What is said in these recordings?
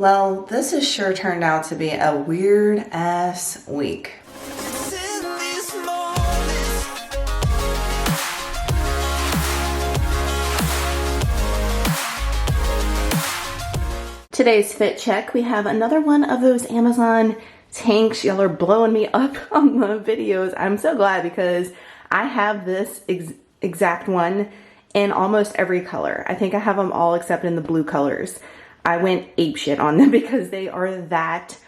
Well, this has sure turned out to be a weird ass week. Today's fit check, we have another one of those Amazon tanks. Y'all are blowing me up on the videos. I'm so glad because I have this exact one in almost every color. I think I have them all except in the blue colors. I went apeshit on them because they are that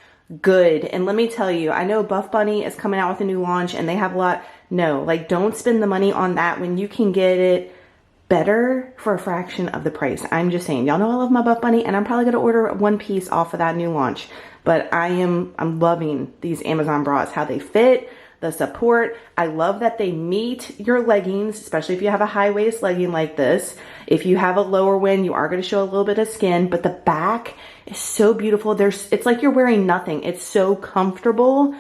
good. And let me tell you, I know Buff Bunny is coming out with a new launch and they have a lot. No, like, don't spend the money on that when you can get it better for a fraction of the price. I'm just saying, y'all know I love my Buff Bunny and I'm probably gonna order one piece off of that new launch. But I'm loving these Amazon bras, how they fit, the support. I love that they meet your leggings, especially if you have a high waist legging like this. If you have a lower one, you are going to show a little bit of skin, but the back is so beautiful. It's like you're wearing nothing. It's so comfortable.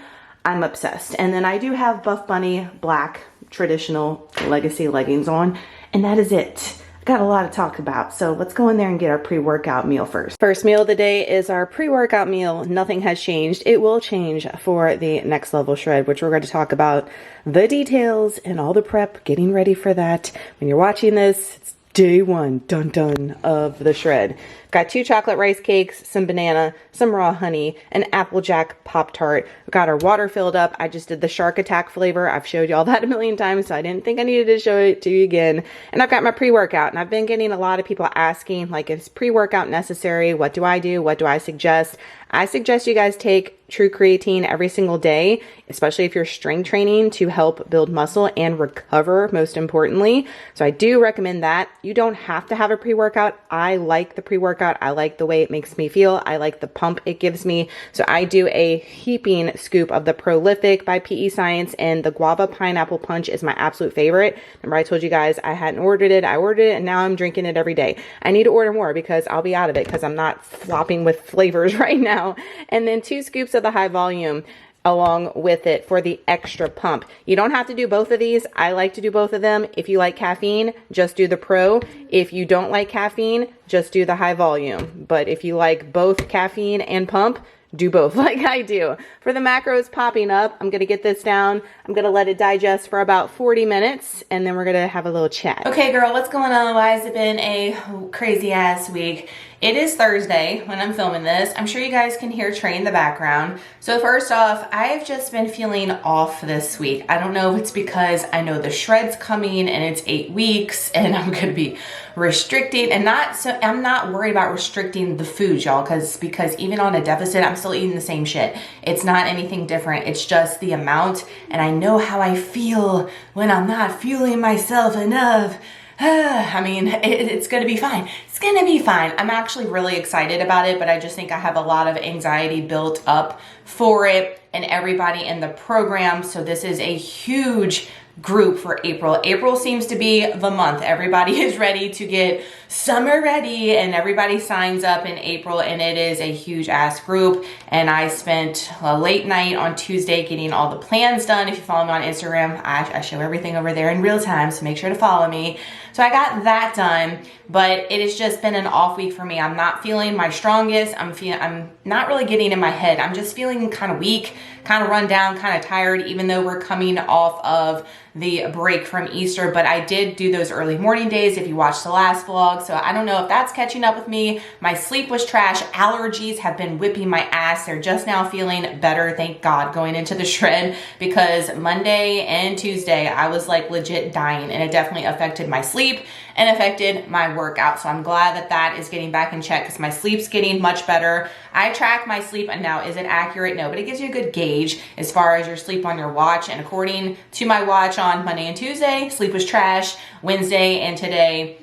I'm obsessed. And then I do have Buff Bunny black traditional legacy leggings on, and that is it. Got a lot to talk about, so let's go in there and get our pre-workout meal first. First meal of the day is our pre-workout meal. Nothing has changed. It will change for the next level shred, which we're going to talk about the details and all the prep, getting ready for that. When you're watching this, it's day one, dun dun, of the shred. Got 2 chocolate rice cakes, some banana, some raw honey, an Applejack Pop-Tart. Got our water filled up. I just did the Shark Attack flavor. I've showed you all that a million times, so I didn't think I needed to show it to you again. And I've got my pre-workout, and I've been getting a lot of people asking, like, is pre-workout necessary? What do I do? What do I suggest? I suggest you guys take True Creatine every single day, especially if you're strength training, to help build muscle and recover, most importantly. So I do recommend that. You don't have to have a pre-workout. I like the pre-workout. I like the way it makes me feel. I like the pump it gives me. So I do a heaping scoop of the Prolific by PEScience, and the Guava Pineapple Punch is my absolute favorite. Remember I told you guys I hadn't ordered it. I ordered it and now I'm drinking it every day. I need to order more because I'll be out of it because I'm not flopping with flavors right now. And then 2 scoops of the High Volume along with it for the extra pump. You don't have to do both of these. I like to do both of them. If you like caffeine, just do the Pro. If you don't like caffeine, just do the High Volume. But if you like both caffeine and pump, do both like I do. For the macros popping up, I'm gonna get this down. I'm gonna let it digest for about 40 minutes and then we're gonna have a little chat. Okay girl, what's going on? Why has it been a crazy ass week? It is Thursday when I'm filming this. I'm sure you guys can hear Trey in the background. So first off, I've just been feeling off this week. I don't know if it's because I know the shred's coming and it's 8 weeks and I'm gonna be restricting, and I'm not worried about restricting the food, y'all, because even on a deficit, I'm still eating the same shit. It's not anything different. It's just the amount, and I know how I feel when I'm not fueling myself enough. I mean, it's gonna be fine. It's gonna be fine. I'm actually really excited about it, but I just think I have a lot of anxiety built up for it and everybody in the program. So this is a huge group for April. April seems to be the month. Everybody is ready to get summer ready and everybody signs up in April, and it is a huge ass group. And I spent a late night on Tuesday getting all the plans done. If you follow me on Instagram, I show everything over there in real time, so make sure to follow me. So I got that done, but it has just been an off week for me. I'm not feeling my strongest. I'm not really getting in my head. I'm just feeling kind of weak, kind of run down, kind of tired, even though we're coming off of the break from Easter. But I did do those early morning days if you watched the last vlog. So I don't know if that's catching up with me. My sleep was trash. Allergies have been whipping my ass. They're just now feeling better, thank God, going into the shred, because Monday and Tuesday I was like legit dying, and it definitely affected my sleep and affected my workout. So I'm glad that that is getting back in check because my sleep's getting much better. I track my sleep, and now is it accurate? No, but it gives you a good gauge as far as your sleep on your watch. And according to my watch on Monday and Tuesday, sleep was trash. Wednesday and today,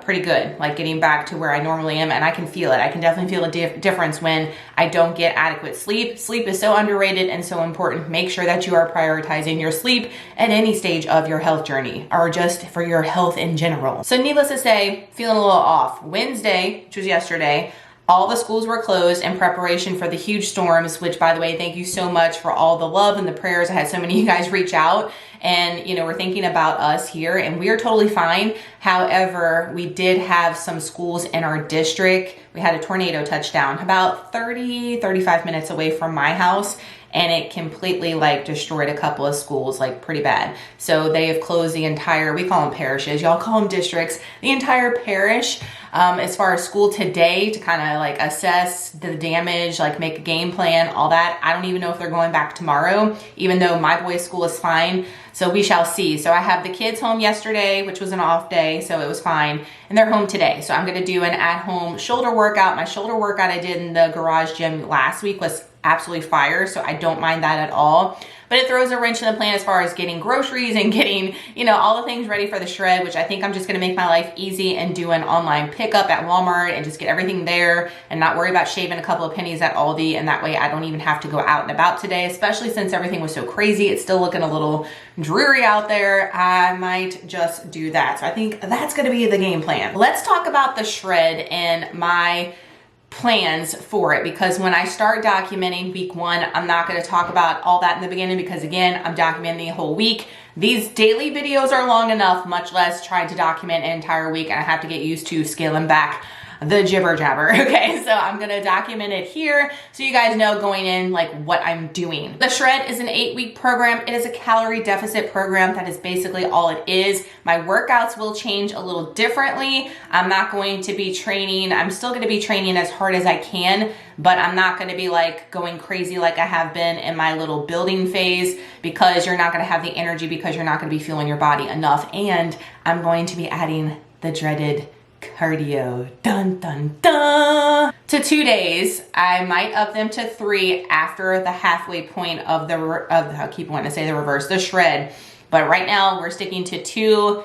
pretty good, like getting back to where I normally am, and I can feel it. I can definitely feel a difference when I don't get adequate sleep. Sleep is so underrated and so important. Make sure that you are prioritizing your sleep at any stage of your health journey, or just for your health in general. So needless to say, feeling a little off. Wednesday, which was yesterday, all the schools were closed in preparation for the huge storms, which, by the way, thank you so much for all the love and the prayers. I had so many of you guys reach out and, you know, we're thinking about us here, and we are totally fine. However, we did have some schools in our district. We had a tornado touchdown about 35 minutes away from my house, and it completely like destroyed a couple of schools, like pretty bad. So they have closed the entire, we call them parishes, y'all call them districts, the entire parish as far as school today to kind of like assess the damage, like make a game plan, all that. I don't even know if they're going back tomorrow, even though my boy's school is fine. So we shall see. So I have the kids home yesterday, which was an off day, so it was fine. And they're home today. So I'm gonna do an at-home shoulder workout. My shoulder workout I did in the garage gym last week was absolutely fire, so I don't mind that at all. But it throws a wrench in the plan as far as getting groceries and getting, you know, all the things ready for the shred, which I think I'm just gonna make my life easy and do an online pickup at Walmart and just get everything there and not worry about shaving a couple of pennies at Aldi. And that way I don't even have to go out and about today, especially since everything was so crazy. It's still looking a little dreary out there. I might just do that. So I think that's gonna be the game plan. Let's talk about the shred and my plans for it, because when I start documenting week 1, I'm not going to talk about all that in the beginning, because again, I'm documenting the whole week. These daily videos are long enough, much less trying to document an entire week, and I have to get used to scaling back the jibber jabber. Okay, so I'm gonna document it here so you guys know going in like what I'm doing. The shred is an 8-week program. It is a calorie deficit program. That is basically all it is. My workouts will change a little differently. I'm not going to be training. I'm still gonna be training as hard as I can, but I'm not gonna be like going crazy like I have been in my little building phase, because you're not gonna have the energy, because you're not gonna be fueling your body enough. And I'm going to be adding the dreaded cardio, dun dun dun, to 2 days. I might up them to 3 after the halfway point of I keep wanting to say the reverse, the shred. But right now we're sticking to 2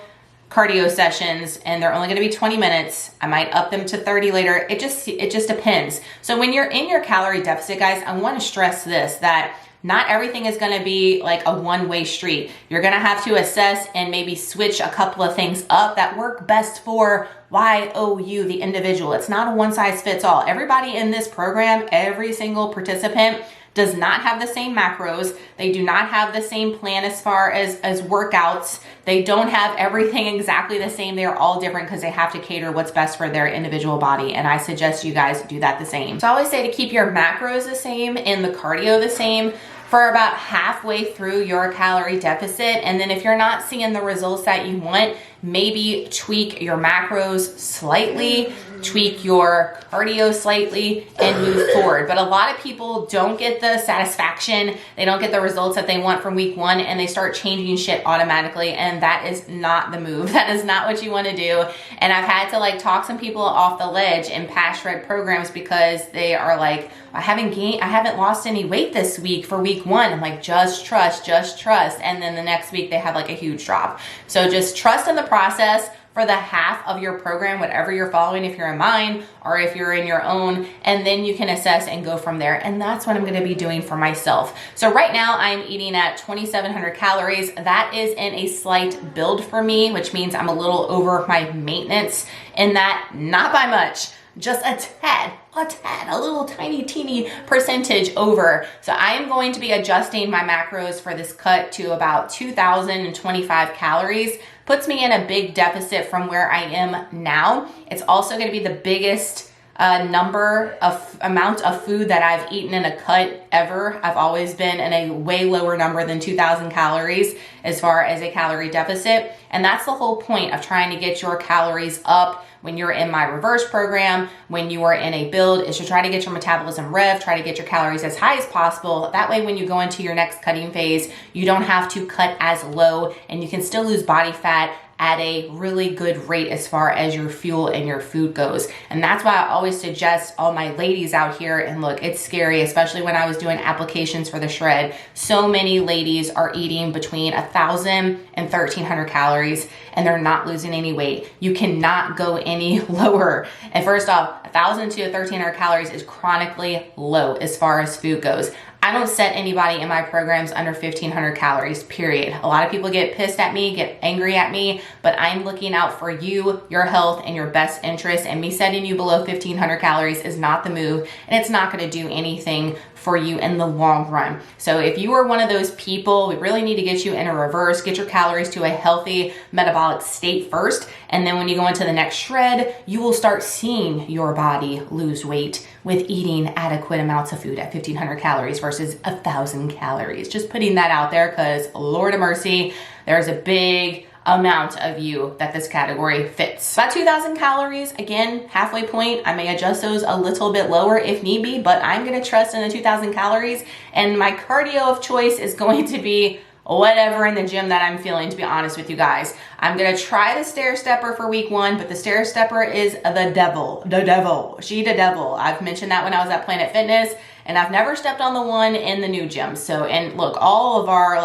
cardio sessions, and they're only going to be 20 minutes. I might up them to 30 later. It just depends. So when you're in your calorie deficit, guys, I want to stress this, that not everything is going to be like a one-way street. You're going to have to assess and maybe switch a couple of things up that work best for YOU, the individual. It's not a one-size-fits-all. Everybody in this program, every single participant, does not have the same macros. They do not have the same plan as far as workouts. They don't have everything exactly the same. They're all different because they have to cater what's best for their individual body. And I suggest you guys do that the same. So I always say to keep your macros the same and the cardio the same for about halfway through your calorie deficit. And then if you're not seeing the results that you want, maybe tweak your macros slightly, tweak your cardio slightly, and move forward. But a lot of people don't get the satisfaction, they don't get the results that they want from week 1, and they start changing shit automatically, and that is not the move. That is not what you want to do. And I've had to like talk some people off the ledge in past shred programs because they are like, I haven't lost any weight this week for week 1. I'm like, just trust. And then the next week they have like a huge drop. So just trust in the process for the half of your program, whatever you're following, if you're in mine or if you're in your own, and then you can assess and go from there. And that's what I'm gonna be doing for myself. So right now I'm eating at 2,700 calories. That is in a slight build for me, which means I'm a little over my maintenance in that, not by much, just a tad, a little tiny teeny percentage over. So I am going to be adjusting my macros for this cut to about 2,025 calories. Puts me in a big deficit from where I am now. It's also going to be the biggest amount of food that I've eaten in a cut ever. I've always been in a way lower number than 2,000 calories as far as a calorie deficit. And that's the whole point of trying to get your calories up when you're in my reverse program, when you are in a build, is to try to get your metabolism rev, try to get your calories as high as possible. That way, when you go into your next cutting phase, you don't have to cut as low, and you can still lose body fat at a really good rate as far as your fuel and your food goes. And that's why I always suggest all my ladies out here, and look, it's scary, especially when I was doing applications for the shred. So many ladies are eating between 1,000 and 1,300 calories, and they're not losing any weight. You cannot go any lower. And first off, 1,000 to 1,300 calories is chronically low as far as food goes. I don't set anybody in my programs under 1,500 calories, period. A lot of people get pissed at me, get angry at me, but I'm looking out for you, your health, and your best interest, and me setting you below 1,500 calories is not the move, and it's not gonna do anything for you in the long run. So if you are one of those people, we really need to get you in a reverse, get your calories to a healthy metabolic state first. And then when you go into the next shred, you will start seeing your body lose weight with eating adequate amounts of food at 1,500 calories versus 1,000 calories. Just putting that out there because Lord of mercy, there's a big amount of you that this category fits. About 2,000 calories, again, halfway point. I may adjust those a little bit lower if need be, but I'm gonna trust in the 2,000 calories. And my cardio of choice is going to be whatever in the gym that I'm feeling, to be honest with you guys. I'm gonna try the stair stepper for week 1, but the stair stepper is the devil. She the devil. I've mentioned that when I was at Planet Fitness, and I've never stepped on the one in the new gym. So, and look, all of our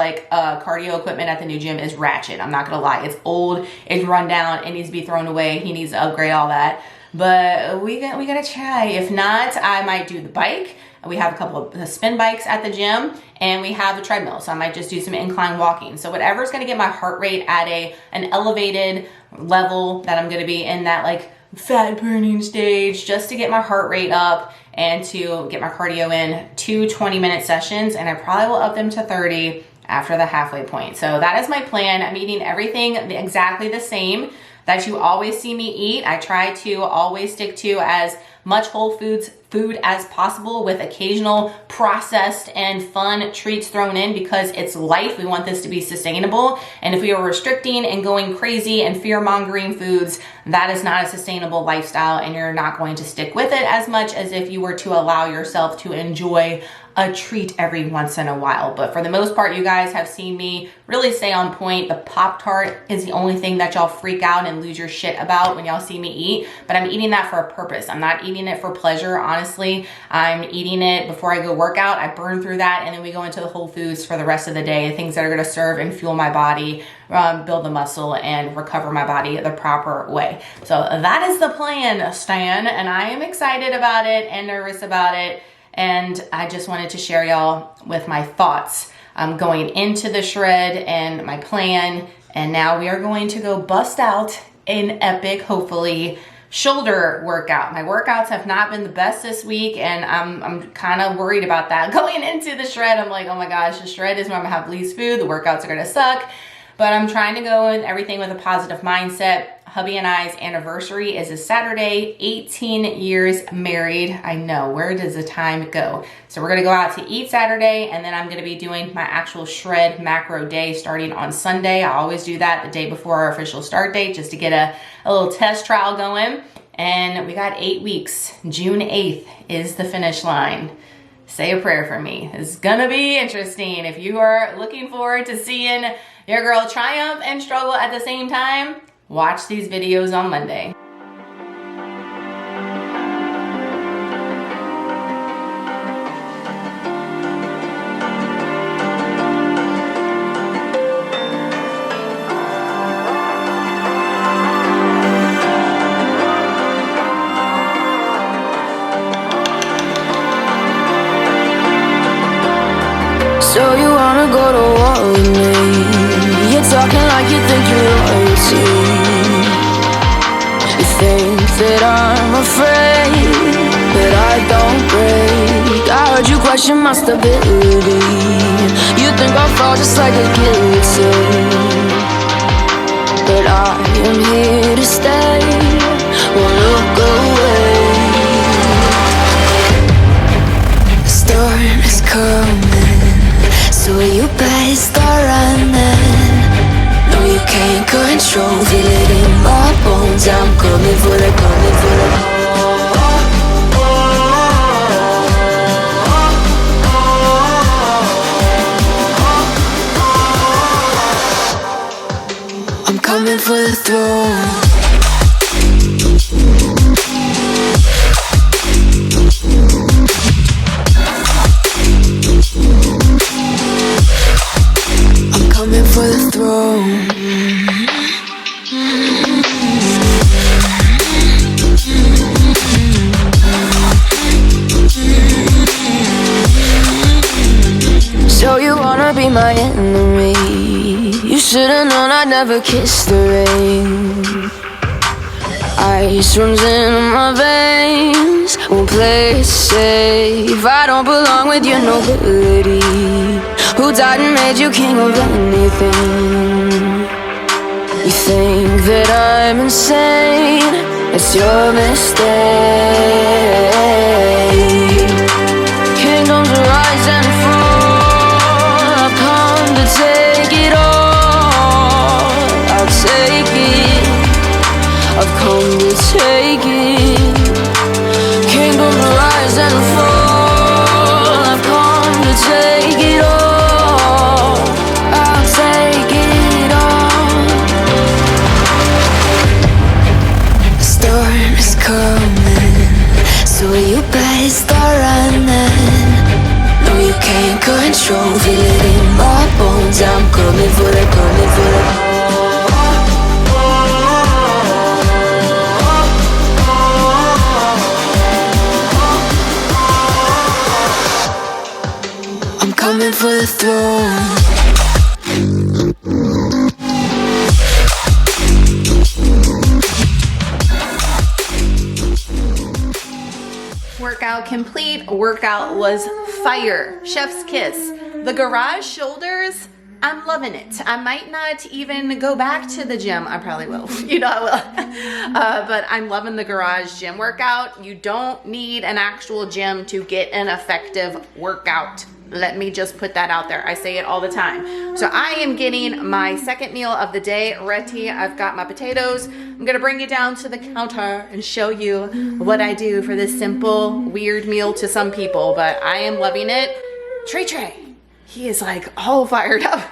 cardio equipment at the new gym is ratchet. I'm not gonna lie, it's old, it's run down, it needs to be thrown away. He needs to upgrade all that. But we gotta try. If not, I might do the bike. We have a couple of spin bikes at the gym, and we have a treadmill. So I might just do some incline walking. So whatever's gonna get my heart rate at an elevated level that I'm gonna be in that like fat burning stage, just to get my heart rate up and to get my cardio in, 2 20-minute sessions, and I probably will up them to 30 after the halfway point. So that is my plan. I'm eating everything exactly the same that you always see me eat. I try to always stick to as much whole foods food as possible with occasional processed and fun treats thrown in because it's life. We want this to be sustainable. And if we are restricting and going crazy and fear-mongering foods, that is not a sustainable lifestyle, and you're not going to stick with it as much as if you were to allow yourself to enjoy a treat every once in a while. But for the most part, you guys have seen me really stay on point. The Pop-Tart is the only thing that y'all freak out and lose your shit about when y'all see me eat, but I'm eating that for a purpose. I'm not eating it for pleasure, honestly. I'm eating it before I go work out. I burn through that, and then we go into the whole foods for the rest of the day, things that are gonna serve and fuel my body, build the muscle, and recover my body the proper way. So that is the plan, Stan, and I am excited about it and nervous about it. And I just wanted to share y'all with my thoughts going into the shred and my plan. And now we are going to go bust out an epic, hopefully, shoulder workout. My workouts have not been the best this week, and I'm kind of worried about that. Going into the shred, I'm like, oh my gosh, the shred is when I'm gonna have least food. The workouts are gonna suck. But I'm trying to go in everything with a positive mindset. Hubby and I's anniversary is a Saturday, 18 years married. I know, where does the time go? So we're gonna go out to eat Saturday, and then I'm gonna be doing my actual shred macro day starting on Sunday. I always do that the day before our official start date just to get a little test trial going. And we got 8 weeks. June 8th is the finish line. Say a prayer for me. It's gonna be interesting. If you are looking forward to seeing your girl triumph and struggle at the same time, watch these videos on Monday. So you wanna go to war with me? You're talking like you think you're royalty. You think that I'm afraid, but I don't break. I heard you question my stability. You think I'll fall just like a guillotine, but I am here to stay. Won't look away. The storm is coming, so you better start running. No, you can't control, feel it in my bones. I'm coming for the, coming for the. I'm coming for the throne. For the throne. So you wanna be my enemy? You should've known I'd never kiss the rain. Ice runs in my veins. Won't play it safe. I don't belong with your nobility. Who died and made you king of anything? You think that I'm insane? It's your mistake. Kingdoms rise and fall. I've come to take it all. I'll take it. I've come to take it. Kingdoms rise and fall. I've come to take it all. I'll take it all. The storm is coming, so you better start running. No, you can't control, feel it in my bones. I'm coming for the, coming for the. Coming for the throne. Workout complete. Workout was fire. Chef's kiss. The garage shoulders, I'm loving it. I might not even go back to the gym. I probably will. You know I will. But I'm loving the garage gym workout. You don't need an actual gym to get an effective workout. Let me just put that out there. I say it all the time. So I am getting my second meal of the day ready. I've got my potatoes. I'm gonna bring you down to the counter and show you what I do for this simple, weird meal to some people, but I am loving it. Trey, he is like all fired up.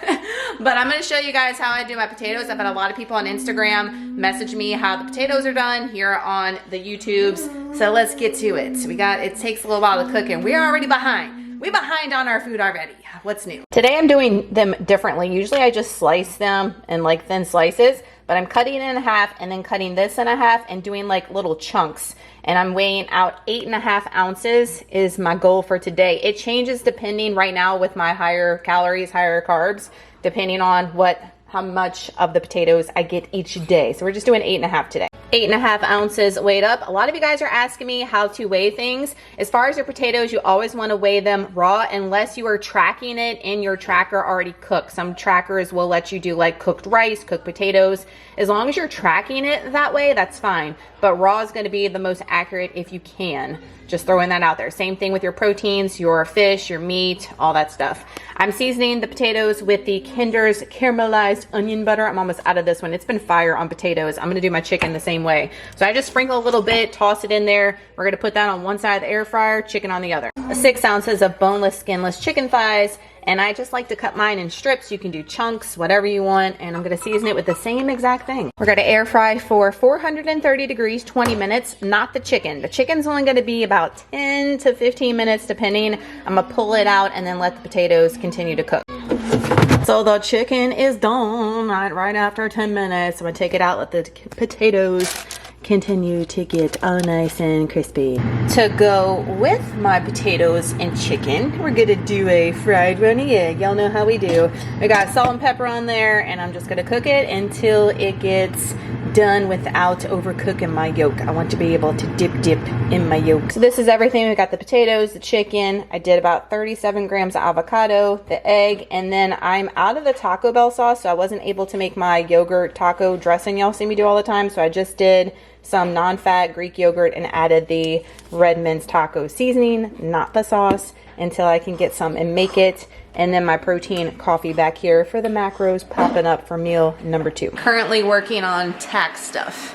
But I'm gonna show you guys how I do my potatoes. I've had a lot of people on Instagram message me how the potatoes are done here on the YouTubes. So let's get to it. It takes a little while to cook and we're already behind. We're behind on our food already. What's new? Today I'm doing them differently. Usually I just slice them in like thin slices, but I'm cutting it in half and then cutting this in half and doing like little chunks. And I'm weighing out 8.5 ounces is my goal for today. It changes depending right now with my higher calories, higher carbs, depending on how much of the potatoes I get each day. So we're just doing 8.5 today. 8.5 ounces weighed up. A lot of you guys are asking me how to weigh things. As far as your potatoes, you always want to weigh them raw unless you are tracking it in your tracker already cooked. Some trackers will let you do like cooked rice, cooked potatoes. As long as you're tracking it that way, that's fine. But raw is going to be the most accurate if you can. Just throwing that out there. Same thing with your proteins, your fish, your meat, all that stuff. I'm seasoning the potatoes with the Kinder's caramelized onion butter. I'm almost out of this one. It's been fire on potatoes. I'm going to do my chicken the same way. So I just sprinkle a little bit, toss it in there. We're going to put that on one side of the air fryer, chicken on the other. 6 ounces of boneless, skinless chicken thighs. And I just like to cut mine in strips. You can do chunks, whatever you want. And I'm going to season it with the same exact thing. We're going to air fry for 430 degrees, 20 minutes, not the chicken. The chicken's only going to be about 10 to 15 minutes, depending. I'm going to pull it out and then let the potatoes continue to cook. So the chicken is done right after 10 minutes. I'm going to take it out, let the potatoes continue to get all nice and crispy. To go with my potatoes and chicken, we're gonna do a fried runny egg. Y'all know how we do. We got salt and pepper on there, and I'm just gonna cook it until it gets done without overcooking my yolk. I want to be able to dip in my yolk. So this is everything. We got the potatoes, the chicken. I did about 37 grams of avocado, the egg, and then I'm out of the Taco Bell sauce, so I wasn't able to make my yogurt taco dressing y'all see me do all the time, so I just did some non-fat Greek yogurt and added the Redmond's taco seasoning, not the sauce, until I can get some and make it. And then my protein coffee back here for the macros popping up for meal number 2. Currently working on tax stuff.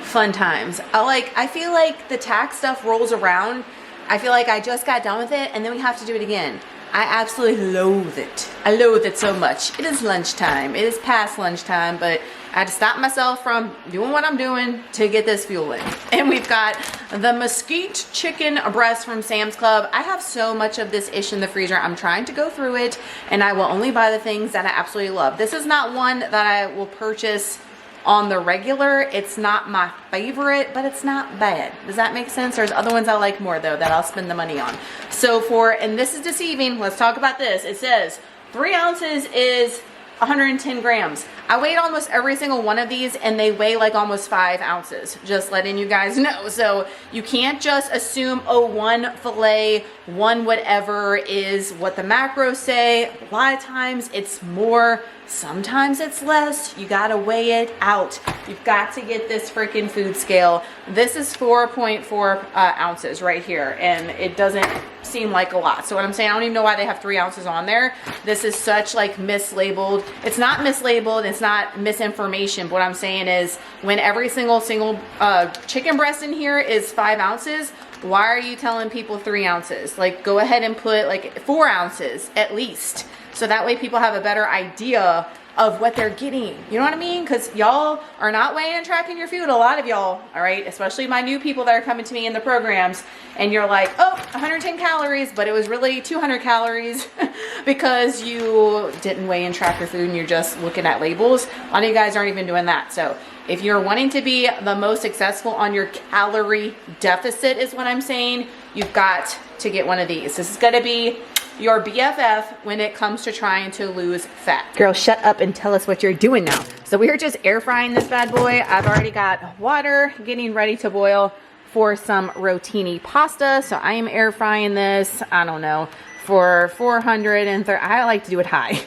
Fun times. I feel like the tax stuff rolls around. I feel like I just got done with it and then we have to do it again. I absolutely loathe it. I loathe it so much. It is lunchtime. It is past lunchtime, but I had to stop myself from doing what I'm doing to get this fuel in. And we've got the mesquite chicken breast from Sam's Club. I have so much of this ish in the freezer. I'm trying to go through it, and I will only buy the things that I absolutely love. This is not one that I will purchase on the regular. It's not my favorite, but it's not bad. Does that make sense? There's other ones I like more though that I'll spend the money on. So and this is deceiving, let's talk about this. It says 3 ounces is 110 grams. I weighed almost every single one of these and they weigh like almost 5 ounces, just letting you guys know. So you can't just assume, oh, one fillet, one whatever is what the macros say. A lot of times it's more, sometimes it's less. You gotta weigh it out. You've got to get this freaking food scale. This is 4.4 ounces right here, and it doesn't seem like a lot. So what I'm saying, I don't even know why they have 3 ounces on there. This is such like mislabeled. It's not mislabeled, it's not misinformation. But what I'm saying is when every single chicken breast in here is 5 ounces, why are you telling people 3 ounces? Like, go ahead and put like 4 ounces at least. So that way people have a better idea of what they're getting. You know what I mean? Because y'all are not weighing and tracking your food. A lot of y'all, all right? Especially my new people that are coming to me in the programs. And you're like, oh, 110 calories, but it was really 200 calories because you didn't weigh and track your food and you're just looking at labels. A lot of you guys aren't even doing that. So if you're wanting to be the most successful on your calorie deficit is what I'm saying, you've got to get one of these. This is going to be your BFF when it comes to trying to lose fat. Girl, shut up and tell us what you're doing now. So we are just air frying this bad boy. I've already got water getting ready to boil for some rotini pasta. So I am air frying this, I don't know, for 430. I like to do it high.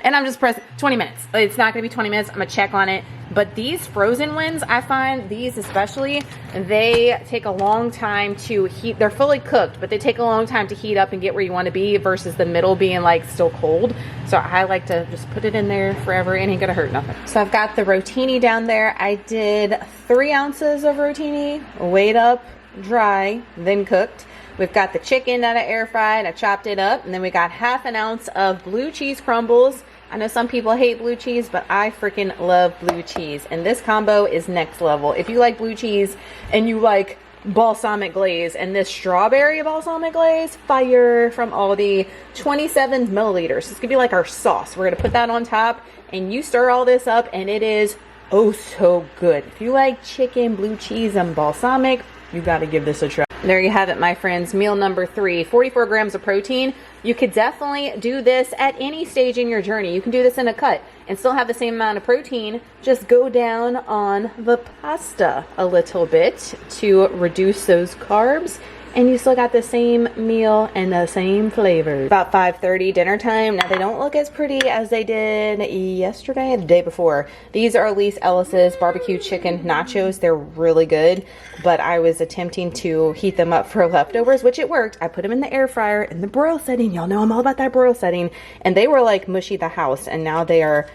And I'm just pressing 20 minutes. It's not gonna be 20 minutes. I'm gonna check on it. But these frozen ones, I find these especially, they take a long time to heat. They're fully cooked, but they take a long time to heat up and get where you want to be versus the middle being like still cold. So I like to just put it in there forever. It ain't gonna hurt nothing. So I've got the rotini down there. I did 3 ounces of rotini, weighed up, dry, then cooked. We've got the chicken that I air fried. I chopped it up, and then we got 1/2 ounce of blue cheese crumbles. I know some people hate blue cheese, but I freaking love blue cheese. And this combo is next level. If you like blue cheese and you like balsamic glaze and this strawberry balsamic glaze, fire, from Aldi, 27 milliliters. This could be like our sauce. We're going to put that on top and you stir all this up and it is oh so good. If you like chicken, blue cheese, and balsamic, you got to give this a try. There you have it, my friends. Meal number 3, 44 grams of protein. You could definitely do this at any stage in your journey. You can do this in a cut and still have the same amount of protein. Just go down on the pasta a little bit to reduce those carbs. And you still got the same meal and the same flavors. About 5:30 dinner time. Now they don't look as pretty as they did yesterday, the day before. These are Elise Ellis's barbecue chicken nachos. They're really good, but I was attempting to heat them up for leftovers, which it worked. I put them in the air fryer in the broil setting. Y'all know I'm all about that broil setting. And they were like mushy the house, and now they are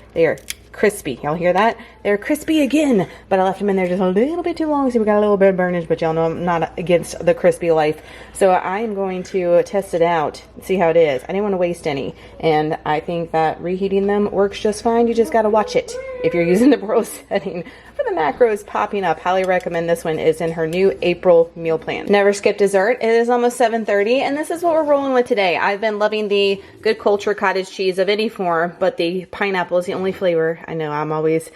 crispy. Y'all hear that? They're crispy again, but I left them in there just a little bit too long, so we got a little bit of burnage, but y'all know I'm not against the crispy life. So I am going to test it out, see how it is. I didn't want to waste any, and I think that reheating them works just fine. You just got to watch it if you're using the broil setting. For the macros popping up, highly recommend this one. Is in her new April meal plan. Never skip dessert. It is almost 7:30, and this is what we're rolling with today. I've been loving the Good Culture cottage cheese of any form, but the pineapple is the only flavor. I know I'm always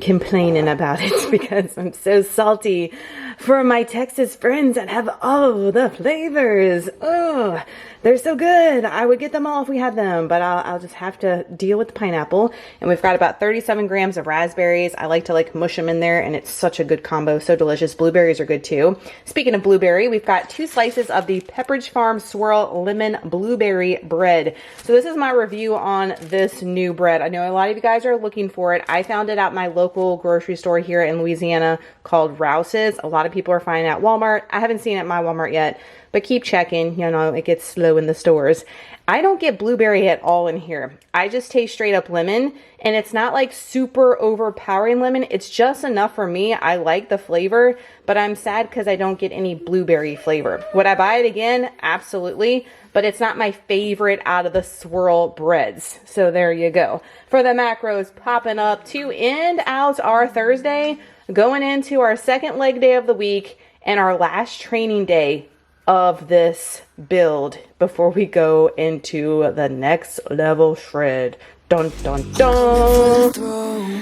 complaining about it because I'm so salty for my Texas friends that have all the flavors. Oh, they're so good. I would get them all if we had them, but I'll just have to deal with the pineapple. And we've got about 37 grams of raspberries. I like to like mush them in there, and it's such a good combo. So delicious. Blueberries are good too. Speaking of blueberry, we've got 2 slices of the Pepperidge Farm Swirl Lemon Blueberry Bread. So this is my review on this new bread. I know a lot of you guys are looking for it. I found it at my local grocery store here in Louisiana called Rouse's. A lot of people are finding it at Walmart. I haven't seen it at my Walmart yet, but keep checking. You know, it gets slow in the stores. I don't get blueberry at all in here. I just taste straight up lemon, and it's not like super overpowering lemon. It's just enough for me. I like the flavor, but I'm sad because I don't get any blueberry flavor. Would I buy it again? Absolutely, but it's not my favorite out of the swirl breads. So there you go. For the macros popping up to end out our Thursday, going into our second leg day of the week and our last training day of this build before we go into the next level shred. Dun dun dun.